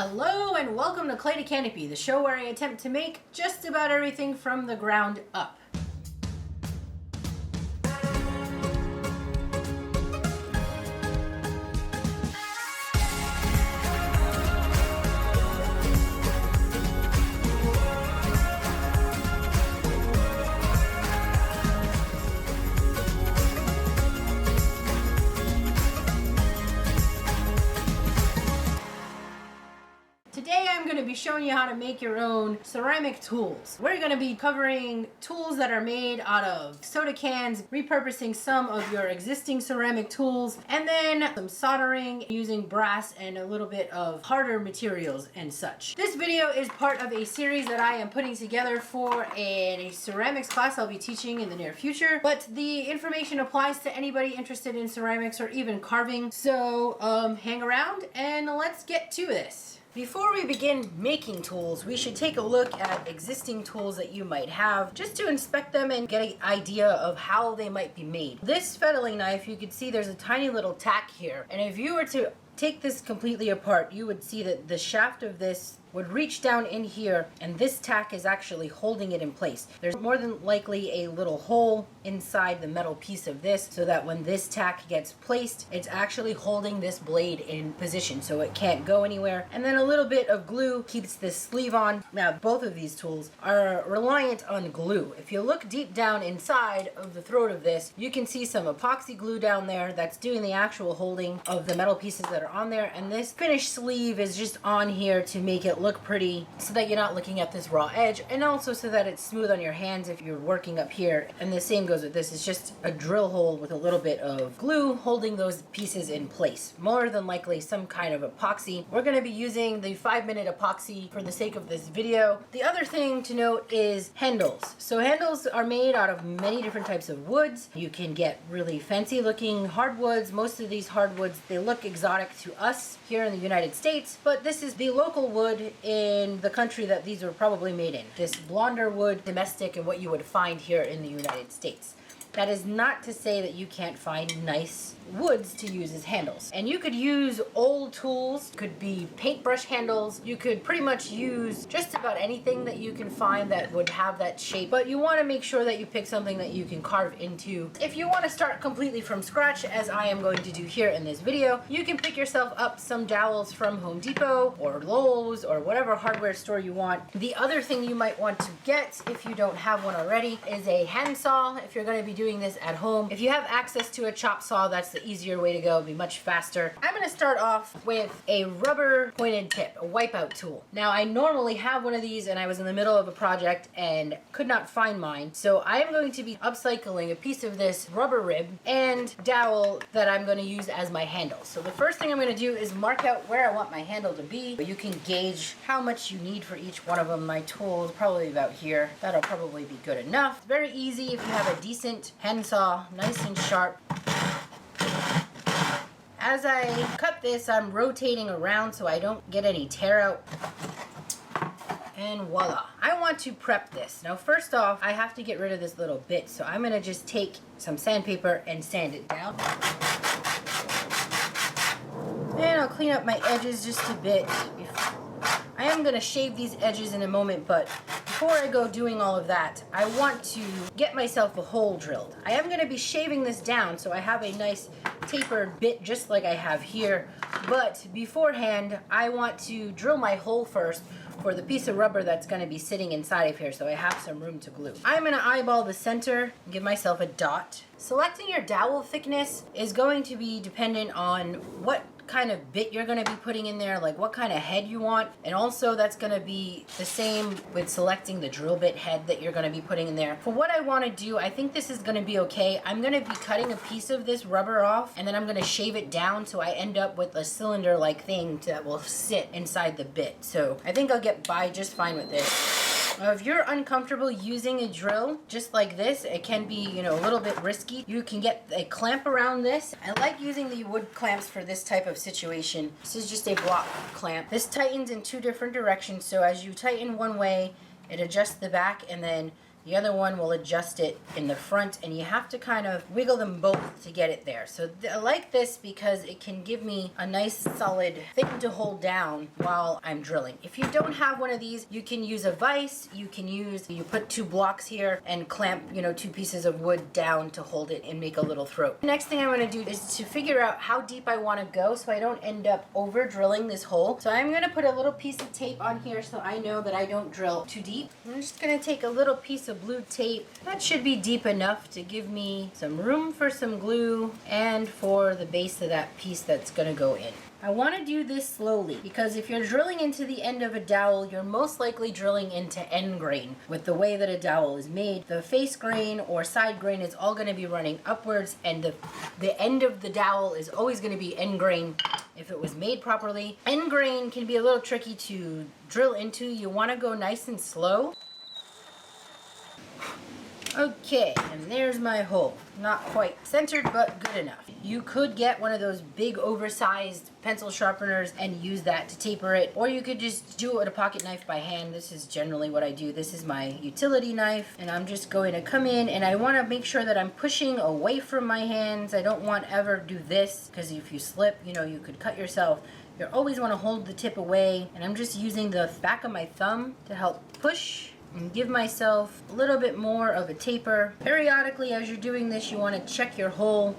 Hello and welcome to Clay to Canopy, the show where I attempt to make just about everything from the ground up. Today I'm going to be showing you how to make your own ceramic tools. We're going to be covering tools that are made out of soda cans, repurposing some of your existing ceramic tools, and then some soldering using brass and a little bit of harder materials and such. This video is part of a series that I am putting together for a ceramics class I'll be teaching in the near future, but the information applies to anybody interested in ceramics or even carving, so hang around and let's get to this. Before we begin making tools, we should take a look at existing tools that you might have just to inspect them and get an idea of how they might be made. This fettling knife, you can see there's a tiny little tack here, and if you were to take this completely apart, you would see that the shaft of this would reach down in here, and this tack is actually holding it in place. There's more than likely a little hole inside the metal piece of this so that when this tack gets placed, it's actually holding this blade in position so it can't go anywhere. And then a little bit of glue keeps this sleeve on. Now, both of these tools are reliant on glue. If you look deep down inside of the throat of this, you can see some epoxy glue down there that's doing the actual holding of the metal pieces that are on there, and this finished sleeve is just on here to make it look pretty so that you're not looking at this raw edge, and also so that it's smooth on your hands if you're working up here. And the same goes with this. It's just a drill hole with a little bit of glue holding those pieces in place. More than likely some kind of epoxy. We're going to be using the 5-minute epoxy for the sake of this video. The other thing to note is handles. So handles are made out of many different types of woods. You can get really fancy looking hardwoods. Most of these hardwoods, they look exotic to us here in the United States, but this is the local wood in the country that these were probably made in. This blonder wood, domestic, and what you would find here in the United States. That is not to say that you can't find nice woods to use as handles. And you could use old tools, could be paintbrush handles, you could pretty much use just about anything that you can find that would have that shape, but you want to make sure that you pick something that you can carve into. If you want to start completely from scratch, as I am going to do here in this video, you can pick yourself up some dowels from Home Depot or Lowe's or whatever hardware store you want. The other thing you might want to get, if you don't have one already, is a handsaw if you're going to be doing this at home. If you have access to a chop saw, that's the easier way to go. It'll be much faster. I'm going to start off with a rubber pointed tip, a wipeout tool. Now, I normally have one of these and I was in the middle of a project and could not find mine, so I am going to be upcycling a piece of this rubber rib and dowel that I'm going to use as my handle. So the first thing I'm going to do is mark out where I want my handle to be. You can gauge how much you need for each one of them. My tool is probably about here. That'll probably be good enough. It's very easy if you have a decent handsaw, nice and sharp. As I cut this, I'm rotating around so I don't get any tear out. And voila. I want to prep this. Now, first off, I have to get rid of this little bit, so I'm going to just take some sandpaper and sand it down. And I'll clean up my edges just a bit. I am going to shave these edges in a moment, but before I go doing all of that, I want to get myself a hole drilled. I am going to be shaving this down so I have a nice tapered bit just like I have here, but beforehand I want to drill my hole first for the piece of rubber that's going to be sitting inside of here so I have some room to glue. I'm going to eyeball the center and give myself a dot. Selecting your dowel thickness is going to be dependent on what kind of bit you're going to be putting in there, like what kind of head you want, and also that's going to be the same with selecting the drill bit head that you're going to be putting in there. For what I want to do, I think this is going to be okay. I'm going to be cutting a piece of this rubber off and then I'm going to shave it down so I end up with a cylinder like thing that will sit inside the bit. So I think I'll get by just fine with this. Now, if you're uncomfortable using a drill just like this, it can be, a little bit risky. You can get a clamp around this. I like using the wood clamps for this type of situation. This is just a block clamp. This tightens in 2 different directions, so as you tighten one way, it adjusts the back, and then The other one will adjust it in the front, and you have to kind of wiggle them both to get it there. So I like this because it can give me a nice solid thing to hold down while I'm drilling. If you don't have one of these, you can use a vise. You put 2 blocks here and clamp, 2 pieces of wood down to hold it and make a little throat. The next thing I'm going to do is to figure out how deep I want to go so I don't end up over drilling this hole. So I'm going to put a little piece of tape on here so I know that I don't drill too deep. I'm just going to take a little piece of blue tape. That should be deep enough to give me some room for some glue and for the base of that piece that's going to go in. I want to do this slowly because if you're drilling into the end of a dowel, you're most likely drilling into end grain. With the way that a dowel is made, the face grain or side grain is all going to be running upwards, and the end of the dowel is always going to be end grain if it was made properly. End grain can be a little tricky to drill into. You want to go nice and slow. Okay, and there's my hole. Not quite centered, but good enough. You could get one of those big oversized pencil sharpeners and use that to taper it, or you could just do it with a pocket knife by hand. This is generally what I do. This is my utility knife, and I'm just going to come in, and I want to make sure that I'm pushing away from my hands. I don't want to ever do this, because if you slip, you could cut yourself. You always want to hold the tip away, and I'm just using the back of my thumb to help push and give myself a little bit more of a taper. Periodically, as you're doing this, you want to check your hole.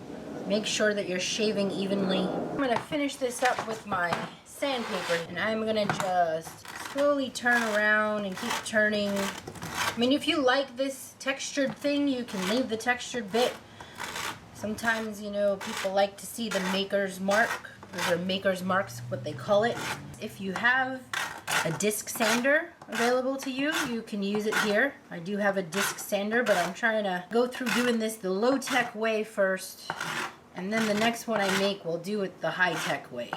Make sure that you're shaving evenly. I'm going to finish this up with my sandpaper, and I'm going to just slowly turn around and keep turning. I mean, if you like this textured thing, you can leave the textured bit. Sometimes, people like to see the maker's mark. Those are maker's marks, what they call it. If you have a disc sander available to you, you can use it here. I do have a disc sander, but I'm trying to go through doing this the low-tech way first, and then the next one I make we'll do it the high-tech way.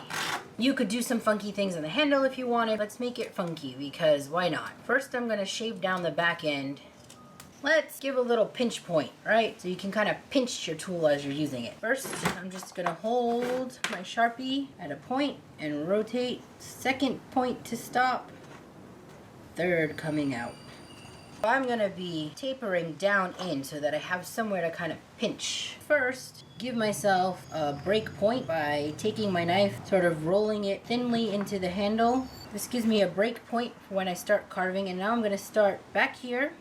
You could do some funky things on the handle if you wanted. Let's make it funky, because why not? First I'm going to shave down the back end. Let's give a little pinch point, right? So you can kind of pinch your tool as you're using it. First, I'm just gonna hold my Sharpie at a point and rotate. Second point to stop. Third coming out. I'm gonna be tapering down in so that I have somewhere to kind of pinch. First, give myself a break point by taking my knife, sort of rolling it thinly into the handle. This gives me a break point for when I start carving, and now I'm gonna start back here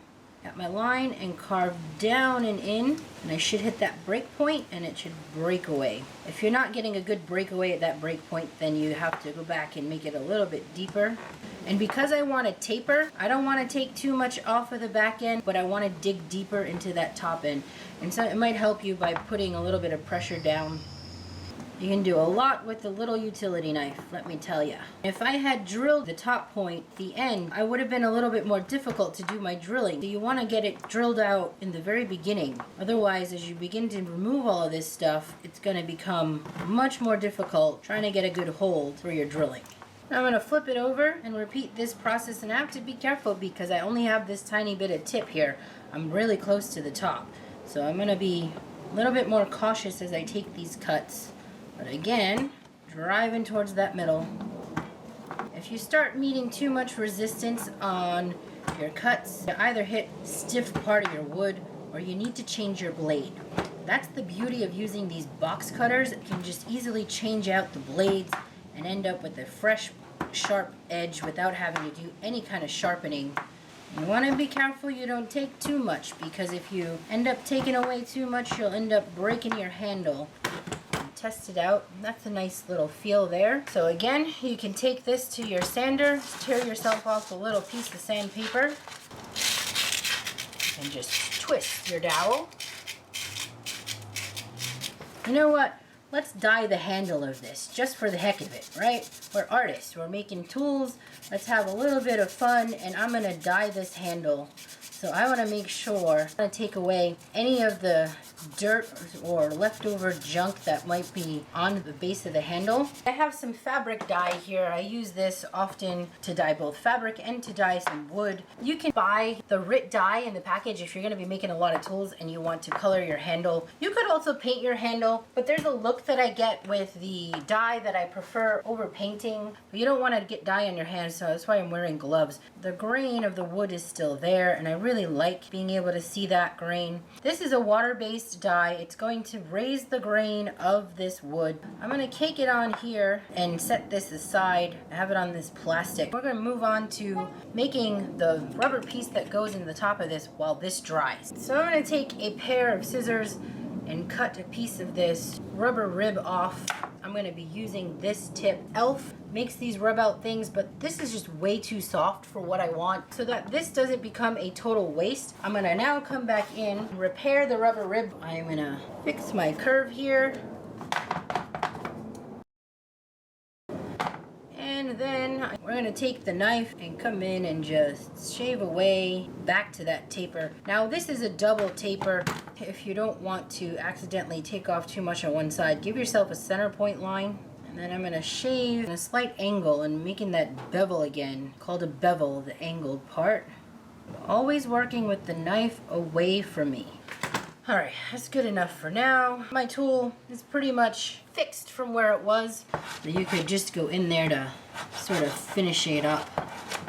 at my line and carve down and in, and I should hit that break point and it should break away. If you're not getting a good breakaway at that break point, then you have to go back and make it a little bit deeper. And because I want to taper, I don't want to take too much off of the back end, but I want to dig deeper into that top end. And so it might help you by putting a little bit of pressure down. You can do a lot with the little utility knife, let me tell you. If I had drilled the top point, the end, I would have been a little bit more difficult to do my drilling. So you want to get it drilled out in the very beginning. Otherwise, as you begin to remove all of this stuff, it's going to become much more difficult trying to get a good hold for your drilling. Now I'm going to flip it over and repeat this process, and I have to be careful because I only have this tiny bit of tip here. I'm really close to the top. So I'm going to be a little bit more cautious as I take these cuts. But again, driving towards that middle. If you start meeting too much resistance on your cuts, you either hit stiff part of your wood or you need to change your blade. That's the beauty of using these box cutters. It can just easily change out the blades and end up with a fresh, sharp edge without having to do any kind of sharpening. You want to be careful you don't take too much, because if you end up taking away too much, you'll end up breaking your handle. Test it out. That's a nice little feel there. So again, you can take this to your sander, tear yourself off a little piece of sandpaper, and just twist your dowel. You know what? Let's dye the handle of this, just for the heck of it, right? We're artists, we're making tools. Let's have a little bit of fun, and I'm gonna dye this handle. So I want to make sure I'm going to take away any of the dirt or leftover junk that might be on the base of the handle. I have some fabric dye here. I use this often to dye both fabric and to dye some wood. You can buy the RIT dye in the package if you're going to be making a lot of tools and you want to color your handle. You could also paint your handle, but there's a look that I get with the dye that I prefer over painting. But you don't want to get dye on your hands, so that's why I'm wearing gloves. The grain of the wood is still there, and I really really like being able to see that grain. This is a water-based dye. It's going to raise the grain of this wood. I'm going to cake it on here and set this aside. I have it on this plastic. We're going to move on to making the rubber piece that goes in the top of this while this dries. So I'm going to take a pair of scissors and cut a piece of this rubber rib off. I'm going to be using this tip. Elf makes these rub out things, but this is just way too soft for what I want. So that this doesn't become a total waste, I'm going to now come back in, repair the rubber rib. I'm going to fix my curve here. And then we're going to take the knife and come in and just shave away back to that taper. Now this is a double taper. If you don't want to accidentally take off too much on one side, give yourself a center point line. And then I'm going to shave in a slight angle and making that bevel again, called a bevel, the angled part. Always working with the knife away from me. Alright, that's good enough for now. My tool is pretty much fixed from where it was. So you could just go in there to sort of finish it up.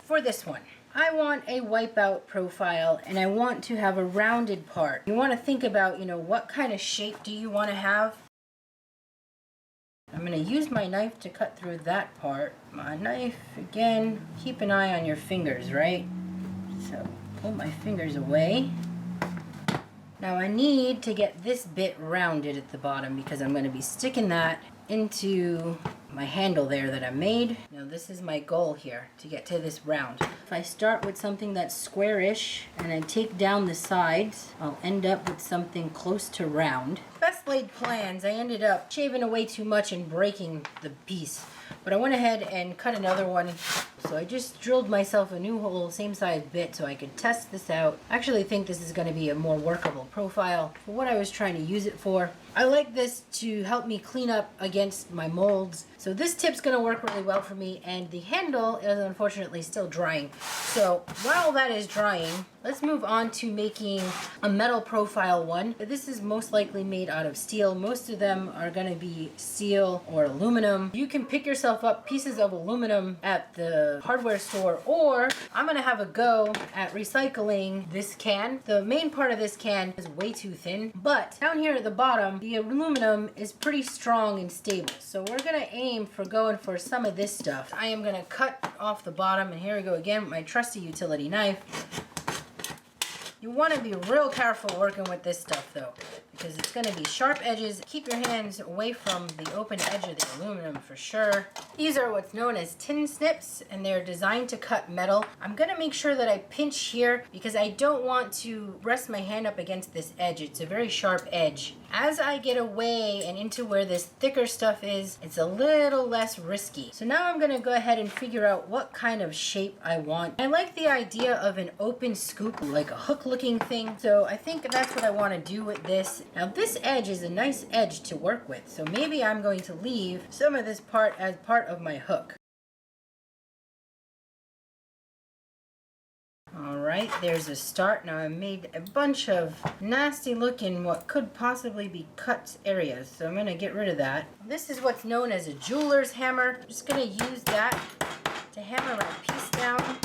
For this one, I want a wipeout profile and I want to have a rounded part. You want to think about, what kind of shape do you want to have? I'm going to use my knife to cut through that part. My knife, again, keep an eye on your fingers, right? So, pull my fingers away. Now I need to get this bit rounded at the bottom because I'm going to be sticking that into my handle there that I made. Now this is my goal here, to get to this round. If I start with something that's squarish and I take down the sides, I'll end up with something close to round. Best laid plans, I ended up shaving away too much and breaking the piece. But I went ahead and cut another one. So I just drilled myself a new hole, same size bit, so I could test this out. I actually think this is going to be a more workable profile for what I was trying to use it for. I like this to help me clean up against my molds. So this tip's going to work really well for me, and the handle is unfortunately still drying. So while that is drying, let's move on to making a metal profile one. This is most likely made out of steel. Most of them are going to be steel or aluminum. You can pick yourself up pieces of aluminum at the hardware store, or I'm going to have a go at recycling this can. The main part of this can is way too thin, but down here at the bottom, the aluminum is pretty strong and stable. So we're going to aim for going for some of this stuff. I am going to cut off the bottom, and here we go again with my trusty utility knife. You want to be real careful working with this stuff though, because it's going to be sharp edges. Keep your hands away from the open edge of the aluminum for sure. These are what's known as tin snips, and they're designed to cut metal. I'm going to make sure that I pinch here because I don't want to rest my hand up against this edge. It's a very sharp edge. As I get away and into where this thicker stuff is, it's a little less risky. So now I'm going to go ahead and figure out what kind of shape I want. I like the idea of an open scoop, like a hook looking thing. So I think that's what I want to do with this. Now this edge is a nice edge to work with. So maybe I'm going to leave some of this part as part of my hook. Alright, there's a start. Now I made a bunch of nasty looking, what could possibly be cut areas. So I'm going to get rid of that. This is what's known as a jeweler's hammer. I'm just going to use that to hammer my piece down.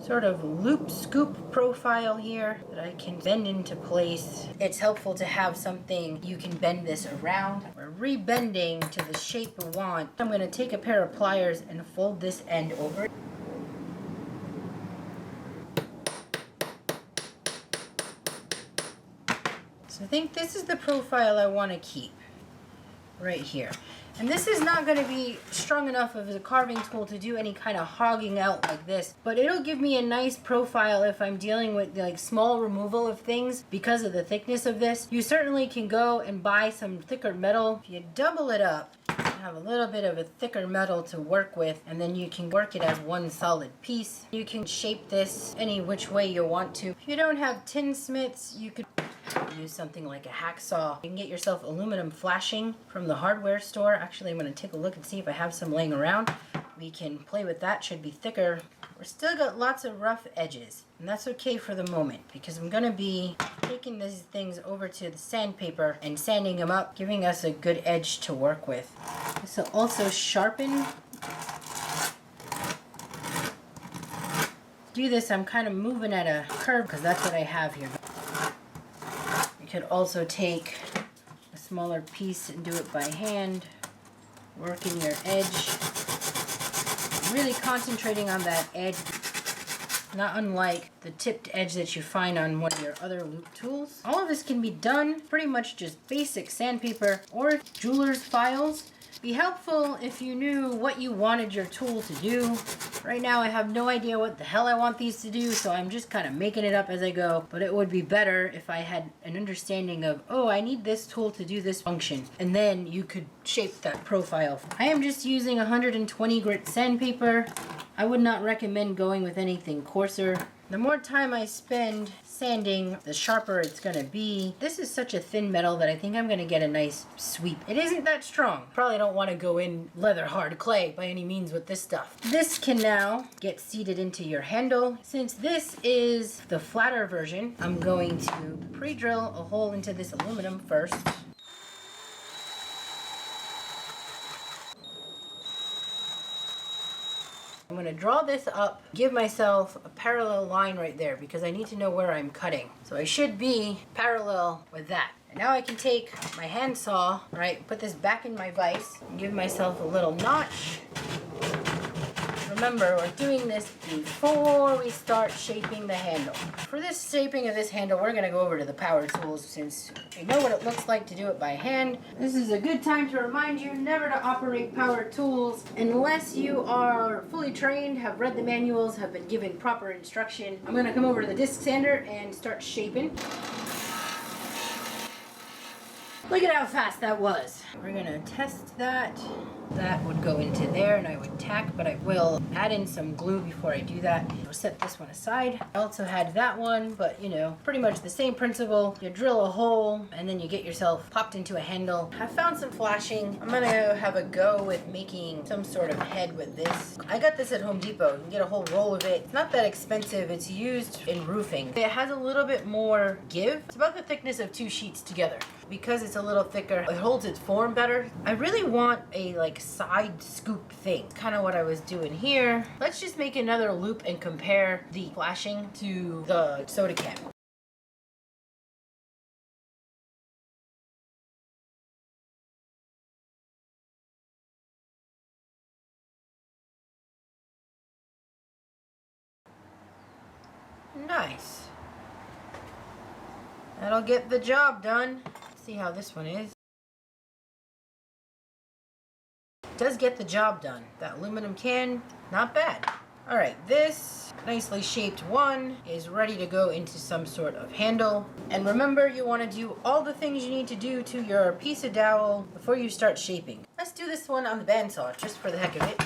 Sort of loop scoop profile here that I can bend into place. It's helpful to have something you can bend this around. We're rebending to the shape we want. I'm going to take a pair of pliers and fold this end over. So I think this is the profile I want to keep right here. And this is not going to be strong enough of a carving tool to do any kind of hogging out like this, but it'll give me a nice profile if I'm dealing with like small removal of things because of the thickness of this. You certainly can go and buy some thicker metal. If you double it up, you have a little bit of a thicker metal to work with, and then you can work it as one solid piece. You can shape this any which way you want to. If you don't have tinsmiths, you could use something like a hacksaw. You can get yourself aluminum flashing from the hardware store. Actually, I'm going to take a look and see if I have some laying around. We can play with that. Should be thicker. We're still got lots of rough edges, and that's okay for the moment because I'm going to be taking these things over to the sandpaper and sanding them up, giving us a good edge to work with. This will also sharpen do this, I'm kind of moving at a curve because that's what I have here. You could also take a smaller piece and do it by hand, working your edge, really concentrating on that edge, not unlike the tipped edge that you find on one of your other loop tools. All of this can be done pretty much just basic sandpaper or jeweler's files. Be helpful if you knew what you wanted your tool to do. Right now I have no idea what the hell I want these to do, so I'm just kind of making it up as I go. But it would be better if I had an understanding of, oh, I need this tool to do this function. And then you could shape that profile. I am just using 120 grit sandpaper. I would not recommend going with anything coarser. The more time I spend sanding, the sharper it's gonna be. This is such a thin metal that I think I'm gonna get a nice sweep. It isn't that strong. Probably don't want to go in leather hard clay by any means with this stuff. This can now get seated into your handle. Since this is the flatter version, I'm going to pre-drill a hole into this aluminum first. I'm going to draw this up, give myself a parallel line right there because I need to know where I'm cutting. So I should be parallel with that. And now I can take my handsaw, right, put this back in my vise, and give myself a little notch. Remember, we're doing this before we start shaping the handle. For this shaping of this handle, we're going to go over to the power tools since we know what it looks like to do it by hand. This is a good time to remind you never to operate power tools unless you are fully trained, have read the manuals, have been given proper instruction. I'm going to come over to the disc sander and start shaping. Look at how fast that was. We're gonna test that. That would go into there and I would tack, but I will add in some glue before I do that. I'll set this one aside. I also had that one, but you know, pretty much the same principle. You drill a hole and then you get yourself popped into a handle. I found some flashing. I'm gonna have a go with making some sort of head with this. I got this at Home Depot. You can get a whole roll of it. It's not that expensive. It's used in roofing. It has a little bit more give. It's about the thickness of 2 sheets together. Because it's a little thicker, it holds its form better. I really want a like side scoop thing. Kind of what I was doing here. Let's just make another loop and compare the flashing to the soda can. Nice. That'll get the job done. See how this one is. Does get the job done. That aluminum can, not bad. All right, this nicely shaped one is ready to go into some sort of handle. And remember, you want to do all the things you need to do to your piece of dowel before you start shaping. Let's do this one on the bandsaw just for the heck of it.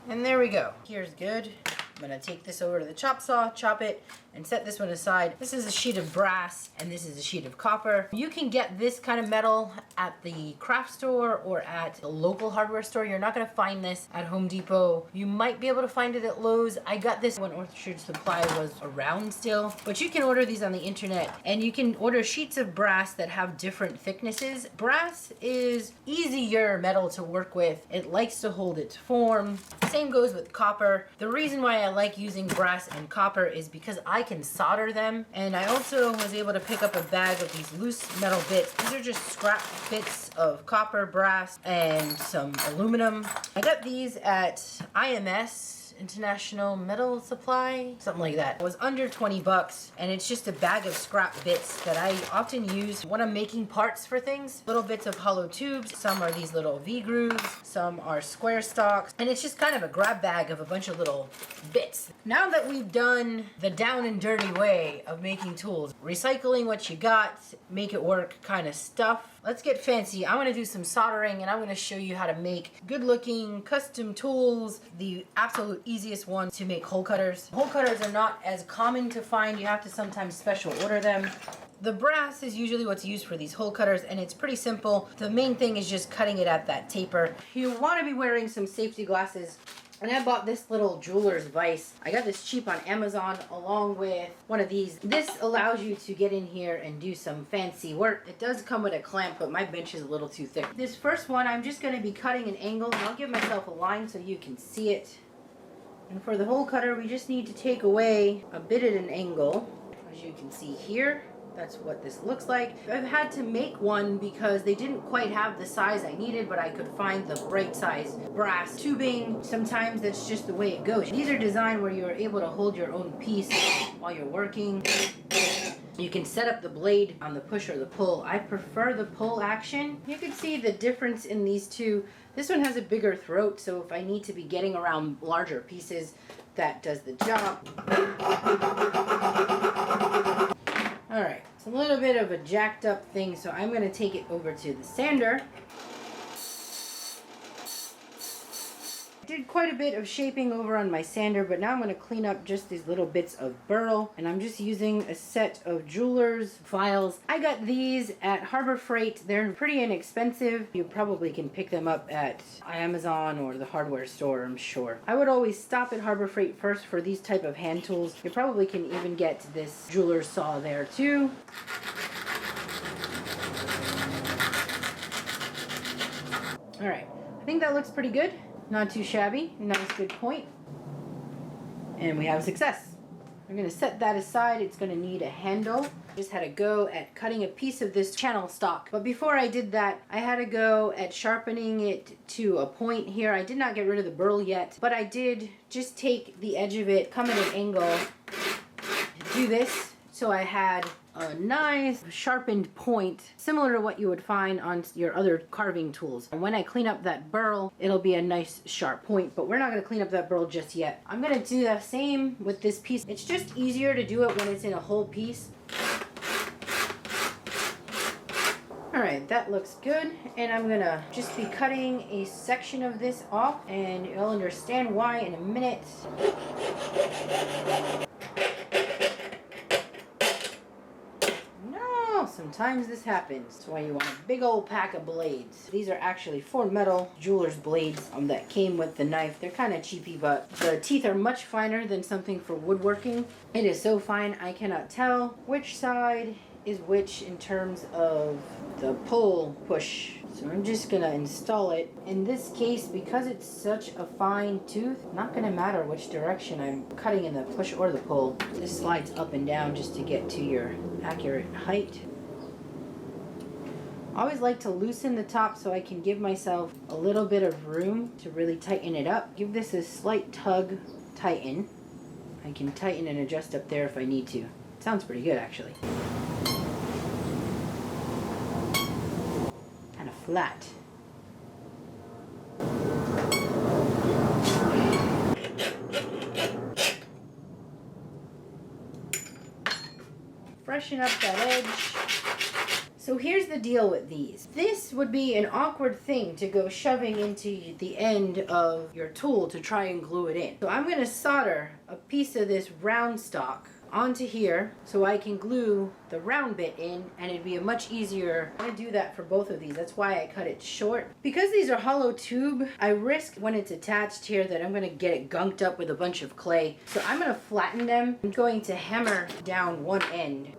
And there we go. Here's good. I'm gonna take this over to the chop saw, chop it, and set this one aside. This is a sheet of brass, and this is a sheet of copper. You can get this kind of metal at the craft store or at the local hardware store. You're not gonna find this at Home Depot. You might be able to find it at Lowe's. I got this when Orchard Supply was around still, but you can order these on the internet, and you can order sheets of brass that have different thicknesses. Brass is easier metal to work with. It likes to hold its form. Same goes with copper. The reason why I like using brass and copper is because I can solder them, and I also was able to pick up a bag of these loose metal bits. These are just scrap bits of copper, brass, and some aluminum. I got these at IMS, International Metal Supply, something like that. It was under 20 bucks, and it's just a bag of scrap bits that I often use when I'm making parts for things. Little bits of hollow tubes, some are these little V-grooves, some are square stocks, and it's just kind of a grab bag of a bunch of little bits. Now that we've done the down and dirty way of making tools, recycling what you got, make it work kind of stuff, let's get fancy. I'm gonna do some soldering, and I'm gonna show you how to make good looking custom tools. The absolute easiest one to make hole cutters. Hole cutters are not as common to find. You have to sometimes special order them. The brass is usually what's used for these hole cutters, and it's pretty simple. The main thing is just cutting it at that taper. You want to be wearing some safety glasses. And I bought this little jeweler's vise. I got this cheap on Amazon along with one of these. This allows you to get in here and do some fancy work. It does come with a clamp, but my bench is a little too thick. This first one, I'm just going to be cutting an angle, and I'll give myself a line so you can see it. And for the hole cutter, we just need to take away a bit at an angle. As you can see here, that's what this looks like. I've had to make one because they didn't quite have the size I needed, but I could find the right size brass tubing. Sometimes that's just the way it goes. These are designed where you're able to hold your own piece while you're working. You can set up the blade on the push or the pull. I prefer the pull action. You can see the difference in these two. This one has a bigger throat, so if I need to be getting around larger pieces, that does the job. All right, it's a little bit of a jacked up thing, so I'm gonna take it over to the sander. I did quite a bit of shaping over on my sander, but now I'm going to clean up just these little bits of burl, and I'm just using a set of jeweler's files. I got these at Harbor Freight. They're pretty inexpensive. You probably can pick them up at Amazon or the hardware store, I'm sure. I would always stop at Harbor Freight first for these type of hand tools. You probably can even get this jeweler's saw there too. All right, I think that looks pretty good. Not too shabby, nice good point. And we have success. I'm gonna set that aside. It's gonna need a handle. Just had a go at cutting a piece of this channel stock. But before I did that, I had a go at sharpening it to a point here. I did not get rid of the burl yet, but I did just take the edge of it, come at an angle, do this. So I had a nice sharpened point, similar to what you would find on your other carving tools. And when I clean up that burl, it'll be a nice sharp point, but we're not gonna clean up that burl just yet. I'm gonna do the same with this piece. It's just easier to do it when it's in a whole piece. All right, that looks good. And I'm gonna just be cutting a section of this off, and you'll understand why in a minute. Sometimes this happens. That's why you want a big old pack of blades. These are actually 4 metal jeweler's blades that came with the knife. They're kind of cheapy, but the teeth are much finer than something for woodworking. It is so fine I cannot tell which side is which in terms of the pull push. So I'm just gonna install it. In this case, because it's such a fine tooth, not gonna matter which direction I'm cutting in the push or the pull. This slides up and down just to get to your accurate height. I always like to loosen the top so I can give myself a little bit of room to really tighten it up. Give this a slight tug, tighten. I can tighten and adjust up there if I need to. It sounds pretty good actually. Kind of flat. Freshen up that edge. So here's the deal with these. This would be an awkward thing to go shoving into the end of your tool to try and glue it in. So I'm gonna solder a piece of this round stock onto here so I can glue the round bit in, and it'd be a much easier. I'm gonna do that for both of these. That's why I cut it short. Because these are hollow tube, I risk when it's attached here that I'm gonna get it gunked up with a bunch of clay. So I'm gonna flatten them. I'm going to hammer down one end.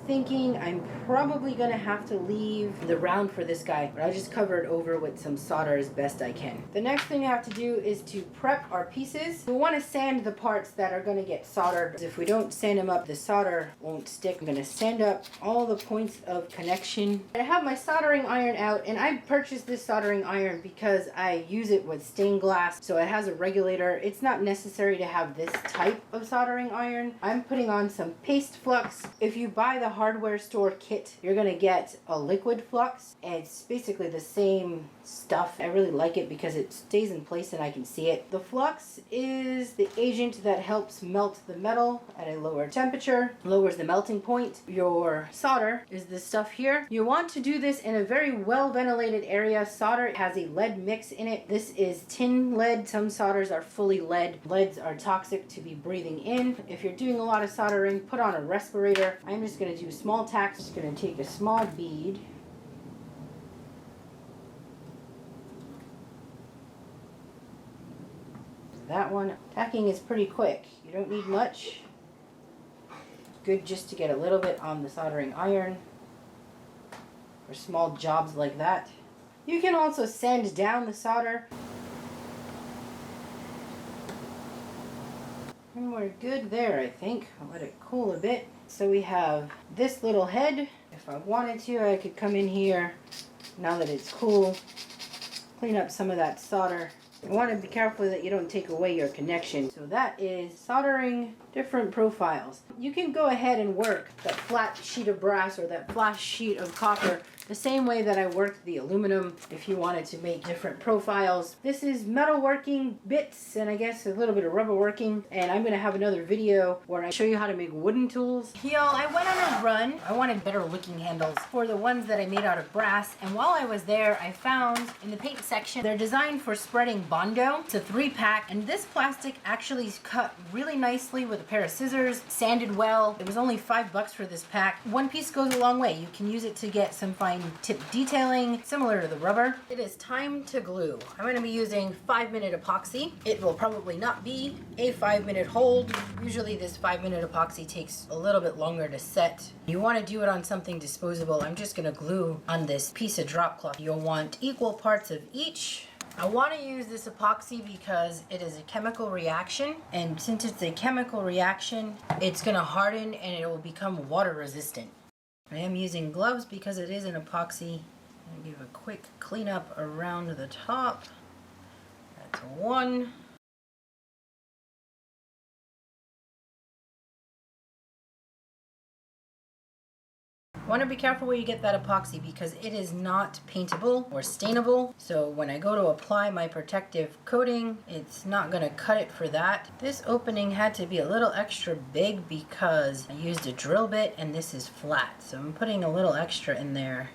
Thinking I'm probably gonna have to leave the round for this guy, but I'll just cover it over with some solder as best I can. The next thing I have to do is to prep our pieces. We want to sand the parts that are gonna get soldered. If we don't sand them up, the solder won't stick. I'm gonna sand up all the points of connection. I have my soldering iron out, and I purchased this soldering iron because I use it with stained glass, so it has a regulator. It's not necessary to have this type of soldering iron. I'm putting on some paste flux. If you buy the hardware store kit, you're gonna get a liquid flux. It's basically the same stuff. I really like it because it stays in place and I can see it. The flux is the agent that helps melt the metal at a lower temperature, lowers the melting point. Your solder is this stuff here. You want to do this in a very well ventilated area. Solder has a lead mix in it. This is tin lead. Some solders are fully lead. Leads are toxic to be breathing in. If you're doing a lot of soldering, put on a respirator. I'm just gonna do small tacks. Just gonna take a small bead. That one. Tacking is pretty quick. You don't need much. Good just to get a little bit on the soldering iron for small jobs like that. You can also sand down the solder. And we're good there, I think. I'll let it cool a bit. So we have this little head. If I wanted to, I could come in here, now that it's cool, clean up some of that solder. You want to be careful that you don't take away your connection. So that is soldering different profiles. You can go ahead and work that flat sheet of brass or that flat sheet of copper the same way that I worked the aluminum if you wanted to make different profiles. This is metalworking bits and I guess a little bit of rubber working, and I'm going to have another video where I show you how to make wooden tools. Y'all, I went on a run. I wanted better looking handles for the ones that I made out of brass, and while I was there I found in the paint section they're designed for spreading Bondo. It's a 3-pack, and this plastic actually is cut really nicely with a pair of scissors, sanded well. It was only $5 for this pack. One piece goes a long way. You can use it to get some fine tip detailing similar to the rubber. It is time to glue. I'm going to be using 5-minute epoxy. It will probably not be a 5-minute hold. Usually this 5-minute epoxy takes a little bit longer to set. You want to do it on something disposable. I'm just going to glue on this piece of drop cloth. You'll want equal parts of each. I want to use this epoxy because it is a chemical reaction, and since it's a chemical reaction, it's going to harden and it will become water resistant. I am using gloves because it is an epoxy. I'll give a quick cleanup around the top. That's one. Want to be careful where you get that epoxy because it is not paintable or stainable. So when I go to apply my protective coating, it's not going to cut it for that. This opening had to be a little extra big because I used a drill bit and this is flat. So I'm putting a little extra in there.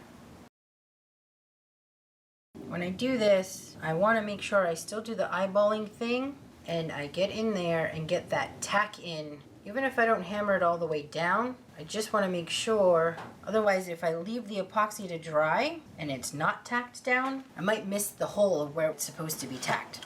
When I do this, I want to make sure I still do the eyeballing thing and I get in there and get that tack in. Even if I don't hammer it all the way down, I just want to make sure, otherwise if I leave the epoxy to dry and it's not tacked down, I might miss the hole of where it's supposed to be tacked.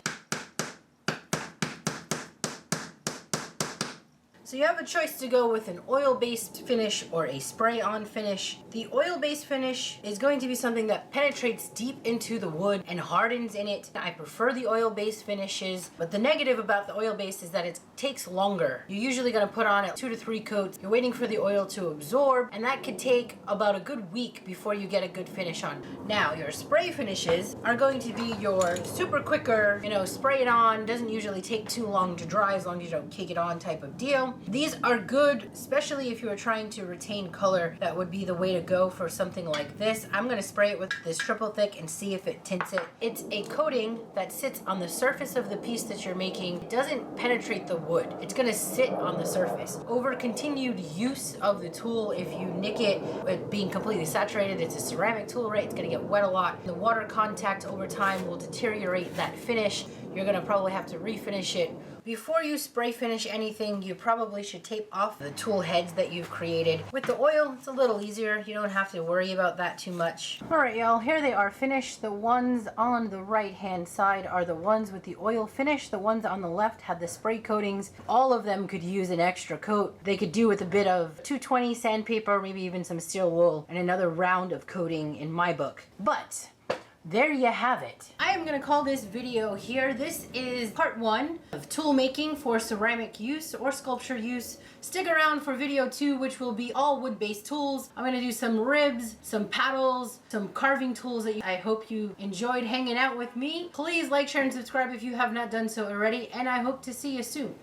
So you have a choice to go with an oil-based finish or a spray-on finish. The oil-based finish is going to be something that penetrates deep into the wood and hardens in it. I prefer the oil-based finishes, but the negative about the oil-based is that it takes longer. You're usually going to put on 2 to 3 coats. You're waiting for the oil to absorb, and that could take about a good week before you get a good finish on. Now, your spray finishes are going to be your super quicker, spray it on, doesn't usually take too long to dry as long as you don't cake it on type of deal. These are good, especially if you are trying to retain color. That would be the way to go for something like this. I'm going to spray it with this triple thick and see if it tints it. It's a coating that sits on the surface of the piece that you're making. It doesn't penetrate the wood. It's going to sit on the surface. Over continued use of the tool, if you nick it being completely saturated, it's a ceramic tool, right? It's going to get wet a lot. The water contact over time will deteriorate that finish. You're going to probably have to refinish it. Before you spray finish anything, you probably should tape off the tool heads that you've created. With the oil, it's a little easier. You don't have to worry about that too much. Alright y'all, here they are finished. The ones on the right hand side are the ones with the oil finish. The ones on the left had the spray coatings. All of them could use an extra coat. They could do with a bit of 220 sandpaper, maybe even some steel wool, and another round of coating in my book. But there you have it. I am going to call this video here. This is part 1 of tool making for ceramic use or sculpture use. Stick around for video 2, which will be all wood-based tools. I'm going to do some ribs, some paddles, some carving tools that I hope you enjoyed hanging out with me. Please like, share, and subscribe if you have not done so already, and I hope to see you soon.